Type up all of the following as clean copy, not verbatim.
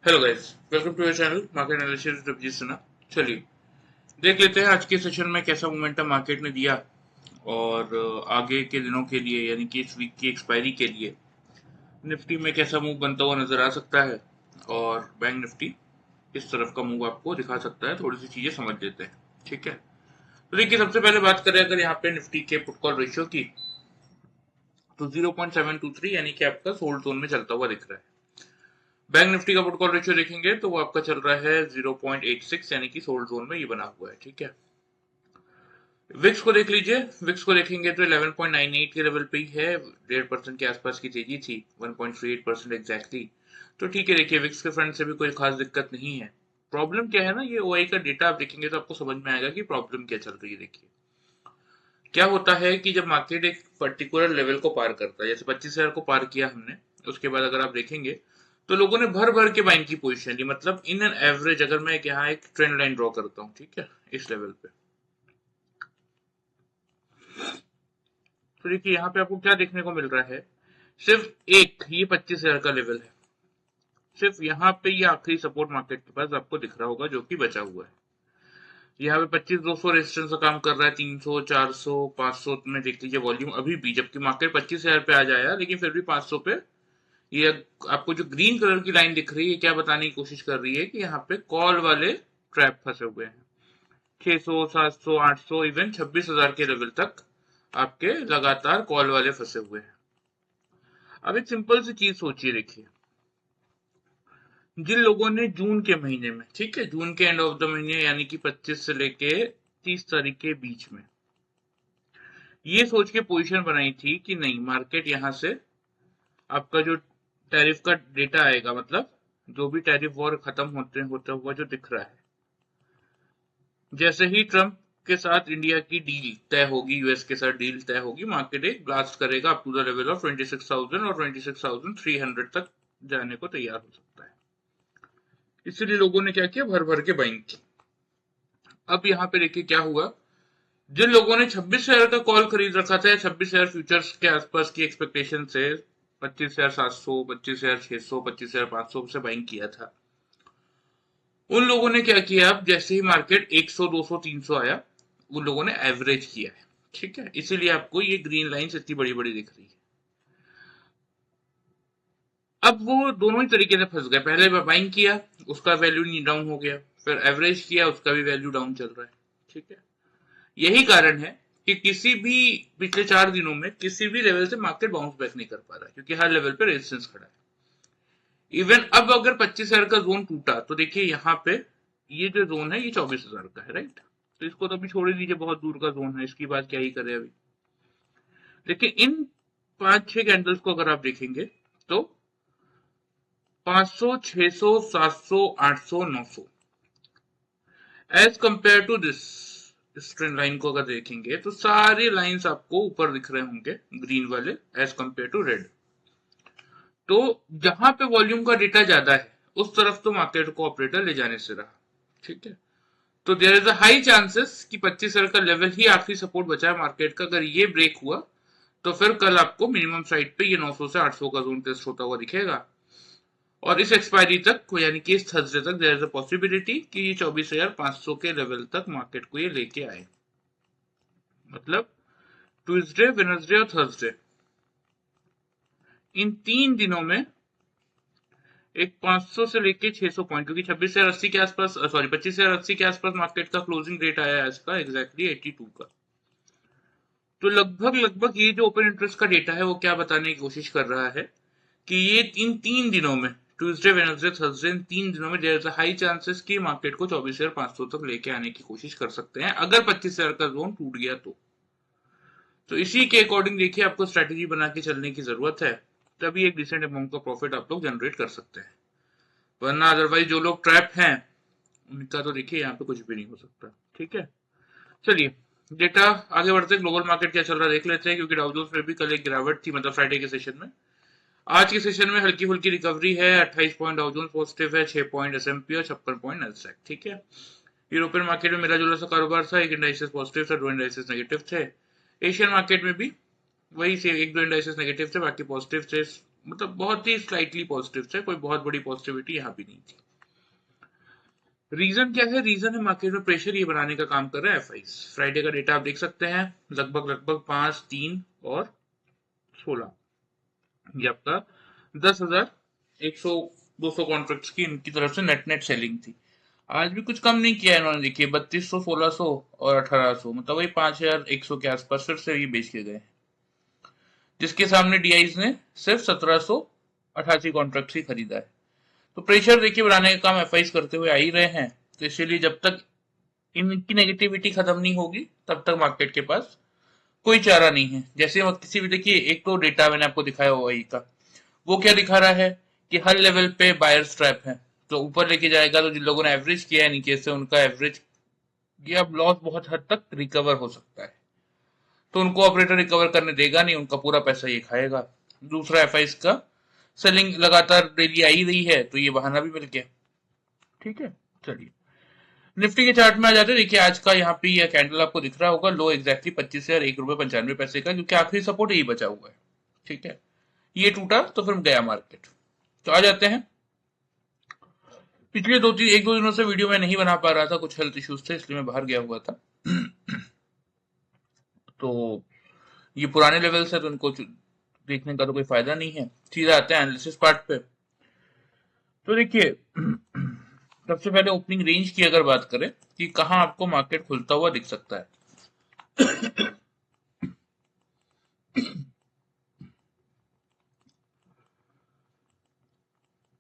Hello guys, welcome to your channel market analysis with Abhijeet Sinha. चलिए देख लेते हैं आज के सेशन में कैसा मोमेंटम मार्केट ने दिया और आगे के दिनों के लिए यानी कि इस वीक की एक्सपायरी के लिए निफ्टी में कैसा मूव बनता हुआ नजर आ सकता है और बैंक निफ्टी इस तरफ का मूव आपको दिखा सकता है। थोड़ी सी चीजें समझ लेते हैं, ठीक है। तो देखिए, सबसे पहले बात करें अगर यहाँ पे निफ्टी के पुट कॉल रेशियो की, तो 0.723 यानी कि आपका सोल्ड जोन में चलता हुआ दिख रहा है। बैंक निफ्टी का पुट कॉल रेशियो देखेंगे तो वो आपका चल रहा है 0.86 यानी कि सोल्ड जोन में ये बना हुआ है, ठीक है। विक्स को देख लीजिए, विक्स को देखेंगे तो 11.98 के लेवल पे ही है। 1.5% के आसपास की तेजी थी, 1.38% एग्जैक्टली। तो ठीक है, देखिए विक्स के फ्रंट से भी कोई खास दिक्कत नहीं है। प्रॉब्लम क्या है ना, ये ओआई का डेटा आप देखेंगे तो आपको समझ में आएगा कि प्रॉब्लम क्या चल रही है। देखिए क्या होता है कि जब मार्केट एक पर्टिकुलर लेवल को पार करता है, जैसे 25,000 को पार किया हमने, उसके बाद अगर आप देखेंगे तो लोगों ने भर भर के बाइंग की पोजीशन ली। मतलब इन एन एवरेज अगर मैं यहाँ एक ट्रेंड लाइन ड्रॉ करता हूँ, ठीक है, इस लेवल पे, तो देखिए यहाँ पे आपको क्या देखने को मिल रहा है। सिर्फ एक ये 25,000 का लेवल है, सिर्फ यहाँ पे ये आखिरी सपोर्ट मार्केट के पास आपको दिख रहा होगा जो कि बचा हुआ है। यहाँ पे 25,200 रेजिस्टेंस का काम कर रहा है, 300, 400, 500 में देख लीजिए वॉल्यूम अभी भी, जबकि मार्केट 25,000 पे आ जाएगा लेकिन फिर भी 500 पे ये आपको जो ग्रीन कलर की लाइन दिख रही है क्या बताने की कोशिश कर रही है कि यहाँ पे कॉल वाले ट्रैप फंसे हुए हैं। 600, 700, 800, इवन 26,000 के लेवल तक आपके लगातार कॉल वाले फंसे हुए हैं। अब एक सिंपल सी चीज सोचिए, देखिए जिन लोगों ने जून के महीने में, ठीक है, जून के एंड ऑफ द महीने यानी कि 25 से लेके 30 तारीख के बीच में ये सोच के पोजीशन बनाई थी कि नहीं मार्केट यहां से आपका जो टैरिफ का डेटा आएगा, मतलब जो भी टैरिफ वॉर खत्म होता हुआ जो दिख रहा है, जैसे ही ट्रंप के साथ इंडिया की डील तय होगी, यूएस के साथ डील तय होगी, मार्केट एक ब्लास्ट करेगा up to the level of 26,000 और 26,300 तक जाने को तैयार हो सकता है। इसीलिए लोगों ने क्या किया, भर भर के बाइंग की। अब यहाँ पे देखिए क्या हुआ, जिन लोगों ने 26,000 का कॉल खरीद रखा था, 26,000 फ्यूचर्स के आसपास की एक्सपेक्टेशन से 25,700, 25,600, 25,500 से बाइंग किया था, उन लोगों ने क्या किया, अब जैसे ही मार्केट 100, 200, 300 आया, उन लोगों ने एवरेज किया है, ठीक है। इसीलिए आपको ये ग्रीन लाइन इतनी बड़ी बड़ी दिख रही है। अब वो दोनों ही तरीके से फंस गए, पहले बाइंग किया उसका वैल्यू डाउन हो गया, फिर एवरेज किया उसका भी वैल्यू डाउन चल रहा है, ठीक है। यही कारण है कि किसी भी पिछले 4 दिनों में किसी भी लेवल से मार्केट बाउंस बैक नहीं कर पा रहा है, क्योंकि हर लेवल पे रेजिस्टेंस खड़ा है। इवन अब अगर 25,000 का जोन टूटा तो देखिए यहाँ पे ये जो जोन है ये 24,000 का है, राइट। तो इसको तो अभी छोड़ ही दीजिए, बहुत दूर का जोन है, इसकी बात क्या ही करें अभी। लेकिन इन 5-6 कैंडल्स को अगर आप देखेंगे तो 500, 600, 700, 800, 900 एज कंपेयर टू दिस, इस ट्रेंड लाइन को अगर देखेंगे तो सारी लाइंस आपको ऊपर दिख रहे होंगे, ग्रीन वाले, एज कंपेयर टू रेड। तो जहां पे वॉल्यूम का डेटा ज्यादा है उस तरफ तो मार्केट को ऑपरेटर ले जाने से रहा, ठीक है। तो there is a high chances कि 25,000 का लेवल ही आखिरी सपोर्ट बचा है मार्केट का। अगर ये ब्रेक हुआ तो फिर कल आपको मिनिमम साइड पे ये 900 से 800 का जोन टेस्ट होता हुआ दिखेगा, और इस एक्सपायरी तक यानी कि इस थर्सडे तक देयर इज अ पॉसिबिलिटी कि ये 24,500 के लेवल तक मार्केट को ये लेके आए। मतलब ट्यूसडे, वेडनेसडे और थर्सडे, इन 3 दिनों में एक 500 से लेके 600 पॉइंट, क्योंकि 26,080 के आसपास, सॉरी 25,080 के आसपास मार्केट का क्लोजिंग रेट आया है इसका एग्जैक्टली 82 का। तो लगभग लगभग ये जो ओपन इंटरेस्ट का डेटा है वो क्या बताने की कोशिश कर रहा है कि ये इन 3 दिनों में, ट्यूसडे, वेडनेसडे, थर्सडे, इन 3 दिनों में देयर इज हाई चांसेस कि मार्केट को 24,500 तक लेके आने की कोशिश कर सकते हैं अगर 25,000 का जोन टूट गया तो इसी के अकॉर्डिंग देखिए आपको स्ट्रेटेजी बना के चलने की जरूरत है, तभी एक डिसेंट अमाउंट का प्रॉफिट आप लोग जनरेट कर सकते हैं। वरना अदरवाइज जो लोग ट्रैप हैं उनका तो देखिए यहाँ पे कुछ भी नहीं हो सकता, ठीक है। चलिए डेटा आगे बढ़ते हैं, ग्लोबल मार्केट क्या चल रहा है देख लेते हैं, क्योंकि डाउ जोन्स में भी कल एक गिरावट थी, मतलब फ्राइडे के सेशन में। आज के सेशन में हल्की फुल्की रिकवरी है, 28 पॉइंट डाउ जोन्स पॉजिटिव है, 6 पॉइंट एसएमपी और 56 पॉइंट नैस्डैक, ठीक है। यूरोपियन मार्केट में मिला जुला सा कारोबार था, एक इंडाइसेस पॉजिटिव था, 2 इंडाइसेस नेगेटिव थे। एशियन मार्केट में भी वही से, 1-2 इंडाइसेस नेगेटिव थे, बाकी पॉजिटिव थे। मतलब बहुत ही स्लाइटली पॉजिटिव थे, कोई बहुत बड़ी पॉजिटिविटी यहाँ भी नहीं थी। रीजन क्या है? रीजन है मार्केट में प्रेशर ये बनाने का काम कर रहा है एफआई। फ्राइडे का डेटा आप देख सकते हैं, लगभग लगभग 5, 3 और 16, ये आपका 10,100 200 कॉन्ट्रैक्ट्स की इनकी तरफ से नेट नेट सेलिंग थी। आज भी कुछ कम नहीं किया इन्होंने, देखिए 3200, 1600 और 1800, मतलब वही 5100 के आसपास फिर से ये बेच के गए, जिसके सामने डीआईज ने सिर्फ 1788 कॉन्ट्रैक्ट ही खरीदा है। तो प्रेशर देखिए बढ़ाने का काम एफआईज करते हुए आ ही रहे हैं, तो इसीलिए जब तक इनकी नेगेटिविटी खत्म नहीं होगी तब तक मार्केट के पास कोई चारा नहीं है। जैसे किसी भी, देखिए एक तो डेटा मैंने आपको दिखाया ओआई का, वो क्या दिखा रहा है कि हर लेवल पे बायर्स ट्रैप है, तो ऊपर लेके जाएगा तो जिन लोगों ने एवरेज किया है नीचे से उनका एवरेज या लॉस बहुत हद तक रिकवर हो सकता है, तो उनको ऑपरेटर रिकवर करने देगा नहीं, उनका पूरा पैसा ये खाएगा। दूसरा एफआईस का सेलिंग लगातार डेली आई रही है, तो ये बहाना भी मिल गया। ठीक है, चलिए निफ्टी के चार्ट में आ जाते हैं। देखिए आज का यहाँ पे यह कैंडल आपको दिख रहा होगा, लो एग्जैक्टली 25,001 रुपए 95 पैसे का, क्योंकि आखिरी सपोर्ट यही बचा हुआ है। ठीक है, ये टूटा तो फिर गया मार्केट। तो आ जाते हैं, पिछले एक दो दिनों से वीडियो मैं नहीं बना पा रहा था, कुछ हेल्थ इश्यूज थे इसलिए मैं बाहर गया हुआ था। तो ये पुराने लेवल्स है तो इनको देखने का तो कोई फायदा नहीं है, सीधा आते हैं एनालिसिस पार्ट पे। तो देखिए सबसे पहले ओपनिंग रेंज की अगर बात करें कि कहां आपको मार्केट खुलता हुआ दिख सकता है,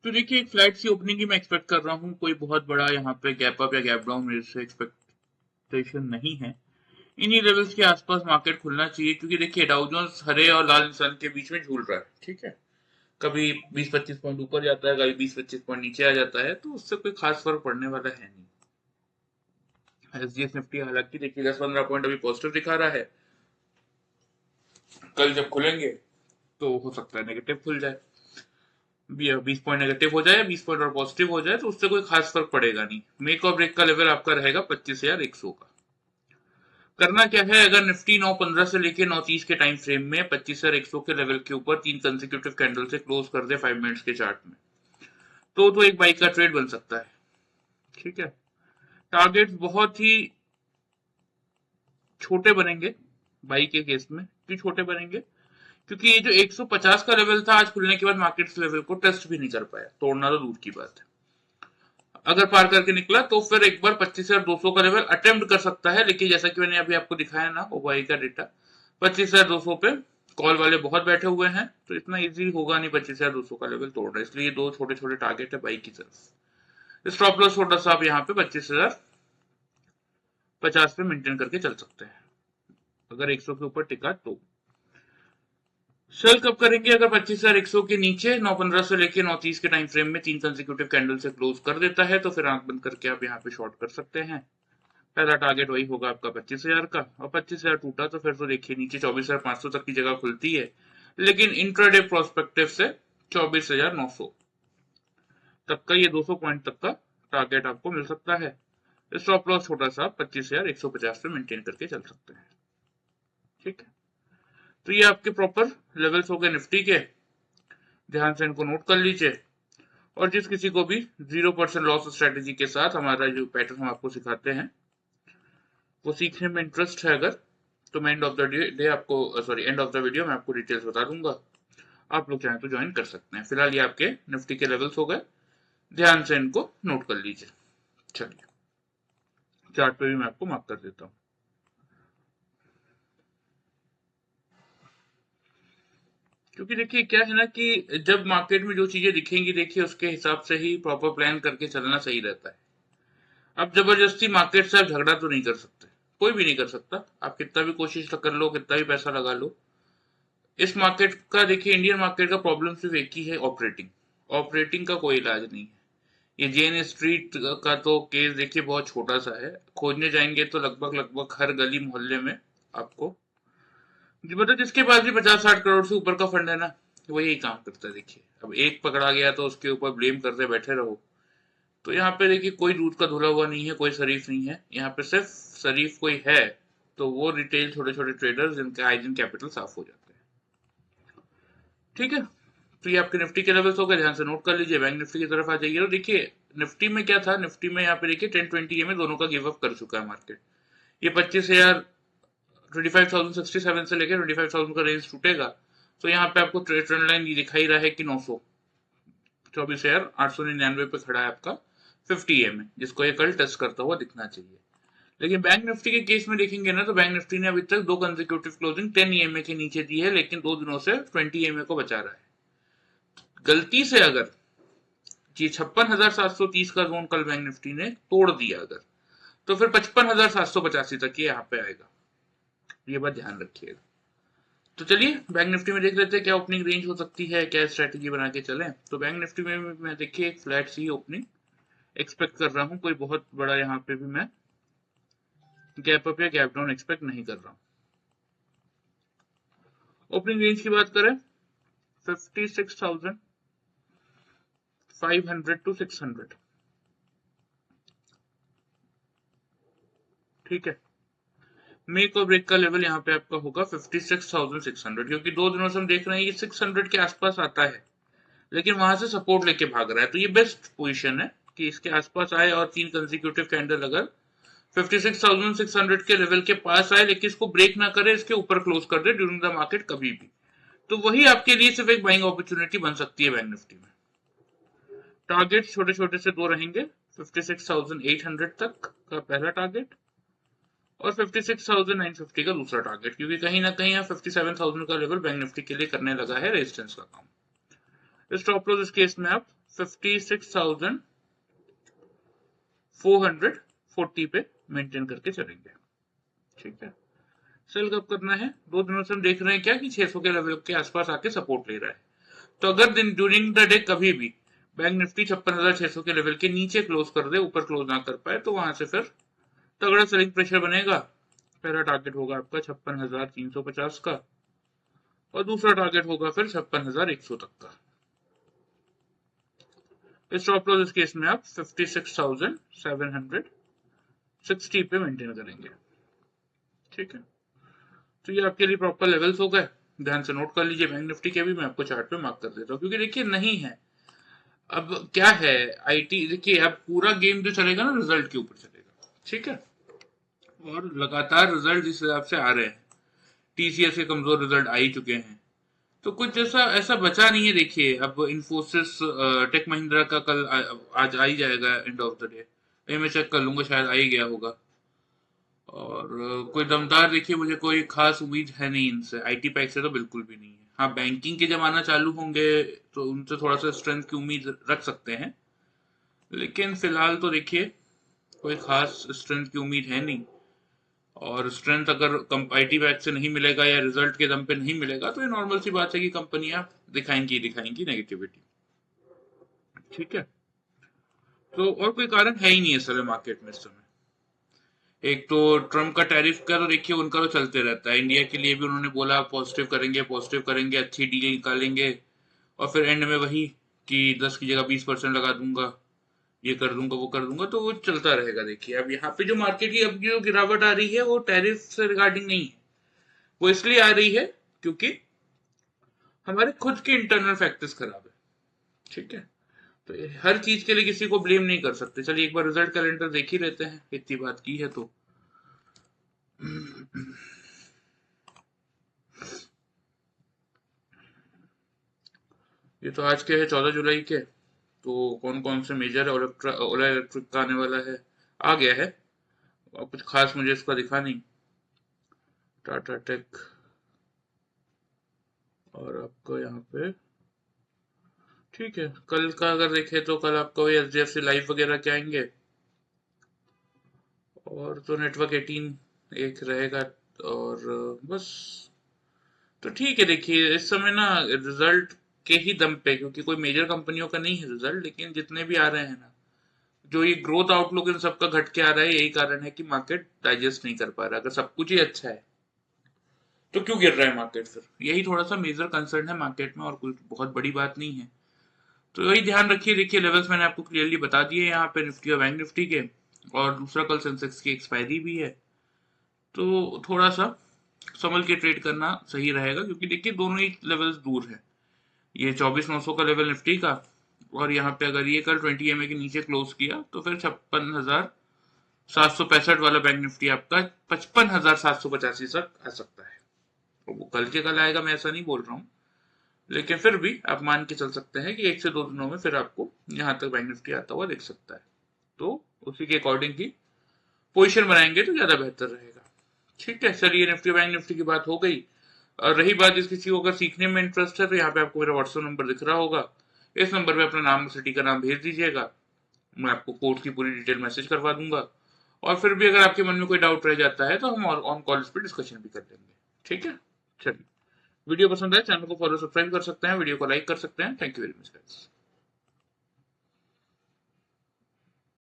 तो देखिए एक फ्लैट सी ओपनिंग ही मैं एक्सपेक्ट कर रहा हूं, कोई बहुत बड़ा यहाँ पे गैप अप या गैप डाउन मेरे से एक्सपेक्टेशन नहीं है। इन्हीं लेवल्स के आसपास मार्केट खुलना चाहिए, क्योंकि देखिए डाउ जोन्स हरे और लाल निशान के बीच में झूल रहा है। ठीक है, कभी 20-25 पॉइंट ऊपर जाता है, कभी 20-25 पॉइंट नीचे आ जाता है, तो उससे कोई खास फर्क पड़ने वाला है नहीं। एसजीएस निफ्टी हालांकि देखिए 10-15 पॉइंट अभी पॉजिटिव दिखा रहा है, कल जब खुलेंगे तो हो सकता है नेगेटिव खुल जाए, 20 पॉइंट नेगेटिव हो जाए, 20 पॉइंट और पॉजिटिव हो जाए, तो उससे कोई खास फर्क पड़ेगा नहीं। मेक और ब्रेक का लेवल आपका रहेगा 25,100 का। करना क्या है, अगर निफ्टी 9:15 से लेके 9:30 के टाइम फ्रेम में 25,100 के लेवल के ऊपर 3 कंसेक्यूटिव कैंडल से क्लोज कर दे 5 मिनट्स के चार्ट में, तो एक बाइक का ट्रेड बन सकता है। ठीक है, टारगेट्स बहुत ही छोटे बनेंगे बाई के केस में। क्यों छोटे बनेंगे? क्योंकि ये जो 150 का लेवल था, आज खुलने के बाद मार्केट इस लेवल को टेस्ट भी नहीं कर पाया, तोड़ना तो दूर की बात है। अगर पार करके निकला तो फिर एक बार 25,200 का लेवल अटेम्प्ट कर सकता है, लेकिन जैसा कि मैंने अभी आपको दिखाया ना ओवाई का डेटा, 25,200 पे कॉल वाले बहुत बैठे हुए हैं, तो इतना इजी होगा नहीं 25,200 का लेवल तोड़ना, इसलिए दो छोटे छोटे टारगेट है बाई की तरफ। स्टॉप लॉस छोटा सा आप यहाँ पे 25,050 पे मेंटेन करके चल सकते हैं, अगर 100 के ऊपर टिका तो। सेल कब करेंगे? अगर 25,100 के नीचे 9:15 से लेके 9:30 के टाइम फ्रेम में 3 कंसेक्यूटिव कैंडल से क्लोज कर देता है, तो फिर आंख बंद करके आप यहाँ पे शॉर्ट कर सकते हैं। पहला टारगेट वही होगा आपका 25,000 का, और 25,000 टूटा तो फिर तो देखिए नीचे 24,500 तक की जगह खुलती है, लेकिन इंट्राडे प्रोस्पेक्टिव से 24,900 तक का, ये 200 पॉइंट तक का टारगेट आपको मिल सकता है। स्टॉप लॉस छोटा सा 25,150 पे मेंटेन करके चल सकते हैं। ठीक है, तो ये आपके प्रॉपर लेवल्स हो गए निफ्टी के, ध्यान से इनको नोट कर लीजिए। और जिस किसी को भी 0% लॉस स्ट्रेटेजी के साथ हमारा जो पैटर्न हम आपको सिखाते हैं वो सीखने में इंटरेस्ट है अगर, तो मैं एंड ऑफ द डे आपको, sorry end of the video मैं आपको डिटेल्स बता दूंगा, आप लोग चाहें तो ज्वाइन कर सकते हैं। फिलहाल ये आपके निफ्टी के लेवल्स हो गए, ध्यान से इनको नोट कर लीजिए। चलिए चार्ट पे भी मैं आपको मार्क कर देता हूँ। क्योंकि देखिए क्या है ना कि जब मार्केट में जो चीजें दिखेंगी, देखिए उसके हिसाब से ही प्रॉपर प्लान करके चलना सही रहता है। अब जबरदस्ती मार्केट से आप झगड़ा तो नहीं कर सकते, कोई भी नहीं कर सकता, आप कितना भी कोशिश कर लो, कितना भी पैसा लगा लो। इस मार्केट का देखिए, इंडियन मार्केट का प्रॉब्लम सिर्फ एक ही है, ऑपरेटिंग। ऑपरेटिंग का कोई इलाज नहीं है। ये जेन स्ट्रीट का तो केस देखिए बहुत छोटा सा है, खोजने जाएंगे तो लगभग लगभग हर गली मोहल्ले में आपको, मतलब जिसके पास भी 50-60 करोड़ से ऊपर का फंड है ना, वो यही काम करता है। देखिए अब एक पकड़ा गया तो उसके ऊपर ब्लेम करते बैठे रहो, तो यहाँ पे देखिए कोई दूध का धुला हुआ नहीं है, कोई शरीफ नहीं है यहाँ पे। सिर्फ शरीफ कोई है तो वो रिटेल छोटे छोटे ट्रेडर्स जिनके हाइजीन कैपिटल साफ हो जाते हैं। ठीक है, तो ये आपके निफ्टी के लेवल्स हो गए, ध्यान से नोट कर लीजिए। बैंक निफ्टी की तरफ आ जाइए तो देखिए निफ्टी में क्या था, निफ्टी में यहाँ पे देखिए 10-20 में दोनों का गिव अप कर चुका है मार्केट। ये 25,000 25,067 से लेकर 25,000 का रेंज टूटेगा तो यहाँ पे आपको ट्रेंड लाइन दिखाई रहा है कि 24,899 पे खड़ा है आपका 50 में, जिसको ये कल टेस्ट करता हुआ दिखना चाहिए। लेकिन बैंक निफ्टी के केस में देखेंगे ना तो बैंक निफ्टी ने अभी तक दो कंसेक्यूटिव क्लोजिंग 10 ईएमए के नीचे दी है, लेकिन 2 दिनों से 20 ईएमए को बचा रहा है। गलती से अगर ये 56,730 का जोन कल बैंक निफ्टी ने तोड़ दिया अगर, तो फिर 55,785 तक ये यहाँ पे आएगा, ये बात ध्यान रखिएगा। तो चलिए बैंक निफ्टी में देख लेते हैं क्या ओपनिंग रेंज हो सकती है, क्या स्ट्रेटेजी बना के चलें। तो बैंक निफ्टी में मैं देखिए एक फ्लैट सी ओपनिंग एक्सपेक्ट कर रहा हूं, कोई बहुत बड़ा यहाँ पे भी मैं गैप अप या गैप डाउन एक्सपेक्ट नहीं कर रहा हूं। ओपनिंग रेंज की बात करें 56,500 टू 600, ठीक है। मेक और ब्रेक का लेवल यहाँ पे आपका होगा 56,600, क्योंकि 2 दिनों से हम देख रहे हैं ये 600 के आसपास आता है, लेकिन वहां से सपोर्ट लेके भाग रहा है। तो ये बेस्ट पोजीशन है कि इसके आसपास आए और 3 कंसेक्यूटिव कैंडल अगर 56,600 के लेवल के पास आए, लेकिन इसको ब्रेक ना करे, इसके ऊपर क्लोज कर दे ड्यूरिंग द मार्केट कभी भी, तो वही आपके लिए सिर्फ एक बाइंग अपॉर्चुनिटी बन सकती है बैंक निफ्टी में। टारगेट छोटे छोटे से दो रहेंगे, 56,800 तक का पहला टारगेट और 56,950 का दूसरा टारगेट, क्योंकि कहीं ना कहीं 57,000 का लेवल बैंक निफ्टी के लिए करने लगा है रेजिस्टेंस का काम। स्टॉप लॉस इस केस में आप 56,440 पे मेंटेन करके चलेंगे, ठीक है। सेल कब करना है, 2 दिनों से हम देख रहे हैं क्या कि 600 के लेवल के आसपास आके सपोर्ट ले रहा है। तो अगर दिन ड्यूरिंग द डे कभी भी बैंक निफ्टी 56,600 के लेवल के नीचे क्लोज कर दे, ऊपर क्लोज ना कर पाए, तो वहां से फिर तगड़ा सेलिंग प्रेशर बनेगा। पहला टारगेट होगा आपका 56,350 का और दूसरा टारगेट होगा फिर 56,100 तक का। स्टॉप लॉस इस केस में आप 56,760 पे मेंटेन करेंगे, ठीक है। तो ये आपके लिए प्रॉपर लेवल्स हो गए, ध्यान से नोट कर लीजिए। बैंक निफ्टी के भी मैं आपको चार्ट पे मार्क कर देता हूँ, क्योंकि देखिए नहीं है अब क्या है आईटी, देखिए अब पूरा गेम जो चलेगा ना रिजल्ट के ऊपर चलेगा, ठीक है। और लगातार रिजल्ट जिस हिसाब से आ रहे हैं, टीसीएस के कमजोर रिजल्ट आ ही चुके हैं, तो कुछ ऐसा ऐसा बचा नहीं है। देखिए अब इन्फोसिस टेक महिंद्रा का कल आज आ ही जाएगा एंड ऑफ द डे, ये मैं चेक कर लूंगा, शायद आ ही गया होगा। और कोई दमदार देखिए मुझे कोई खास उम्मीद है नहीं इनसे, आईटी पैक से तो बिल्कुल भी नहीं है। हाँ बैंकिंग के जमाना चालू होंगे तो उनसे थोड़ा सा स्ट्रेंथ की उम्मीद रख सकते हैं, लेकिन फिलहाल तो देखिए कोई खास स्ट्रेंथ की उम्मीद है नहीं। और स्ट्रेंथ अगर आईटी पैक से नहीं मिलेगा या रिजल्ट के दम पे नहीं मिलेगा, तो ये नॉर्मल सी बात है कि कंपनियां दिखाएंगी नेगेटिविटी, ठीक है। तो और कोई कारण है ही नहीं असल मार्केट में इस समय। एक तो ट्रम्प का टैरिफ का तो देखिए उनका तो चलते रहता है, इंडिया के लिए भी उन्होंने बोला पॉजिटिव करेंगे, अच्छी डील निकालेंगे, और फिर एंड में वही कि 10 की जगह 20% लगा दूंगा, ये कर दूंगा वो कर दूंगा, तो वो चलता रहेगा। देखिए अब यहाँ पे जो मार्केट की अब जो गिरावट आ रही है वो टैरिफ से रिगार्डिंग नहीं है, वो इसलिए आ रही है क्योंकि हमारे खुद के इंटरनल फैक्टर्स खराब है, ठीक है। तो हर चीज के लिए किसी को ब्लेम नहीं कर सकते। चलिए एक बार रिजल्ट कैलेंडर देख ही लेते हैं, इतनी बात की है तो। ये तो आज के है 14 जुलाई के, तो कौन कौन से मेजर ओला इलेक्ट्रिक का आने वाला है, आ गया है। और कुछ खास मुझे इसका दिखा नहीं, टाटा टेक और आपको यहाँ पे, ठीक है। कल का अगर देखें तो कल आपका वही एचडीएफसी लाइफ वगैरह के आएंगे, और तो नेटवर्क 18 एक रहेगा, और बस। तो ठीक है, देखिए इस समय ना रिजल्ट के ही दम पे, क्योंकि कोई मेजर कंपनियों का नहीं है रिजल्ट, लेकिन जितने भी आ रहे हैं ना, जो ये ग्रोथ आउटलुक इन सबका घट के आ रहा है, यही कारण है कि मार्केट डाइजेस्ट नहीं कर पा रहा। अगर सब कुछ ही अच्छा है तो क्यों गिर रहा है मार्केट, फिर यही थोड़ा सा मेजर कंसर्न है मार्केट में, और कोई बहुत बड़ी बात नहीं है। तो यही ध्यान रखिए। देखिए लेवल्स मैंने आपको क्लियरली बता दिए यहाँ पे निफ्टी और बैंक निफ्टी के, और दूसरा कल सेंसेक्स की एक्सपायरी भी है, तो थोड़ा सा संभल के ट्रेड करना सही रहेगा, क्योंकि देखिए दोनों ही लेवल्स दूर है। ये 24,900 का लेवल निफ्टी का, और यहाँ पे अगर ये कल 20 EMA के नीचे क्लोज किया तो फिर 56,765 वाला बैंक निफ्टी आपका 55,785 तक आ सकता है। तो वो कल के कल आएगा, मैं ऐसा नहीं बोल रहा हूँ, लेकिन फिर भी आप मान के चल सकते हैं कि 1 से 2 दिनों में फिर आपको यहाँ तक बैंक निफ्टी आता हुआ दिख सकता है। तो उसी के अकॉर्डिंग ही पोजीशन बनाएंगे तो ज्यादा बेहतर रहेगा। ठीक है, चलिए निफ्टी बैंक निफ्टी की बात हो गई। और रही बात, इस किसी को अगर सीखने में इंटरेस्ट है तो यहाँ पे आपको मेरा व्हाट्सएप नंबर दिख रहा होगा, इस नंबर पे अपना नाम और सिटी का नाम भेज दीजिएगा, मैं आपको कोर्स की पूरी डिटेल मैसेज करवा दूंगा। और फिर भी अगर आपके मन में कोई डाउट रह जाता है तो हम ऑन कॉल इस पर डिस्कशन भी कर लेंगे। ठीक है, चलिए, वीडियो पसंद आए चैनल को फॉलो सब्सक्राइब कर सकते हैं, वीडियो को लाइक कर सकते हैं। Thank you very much guys.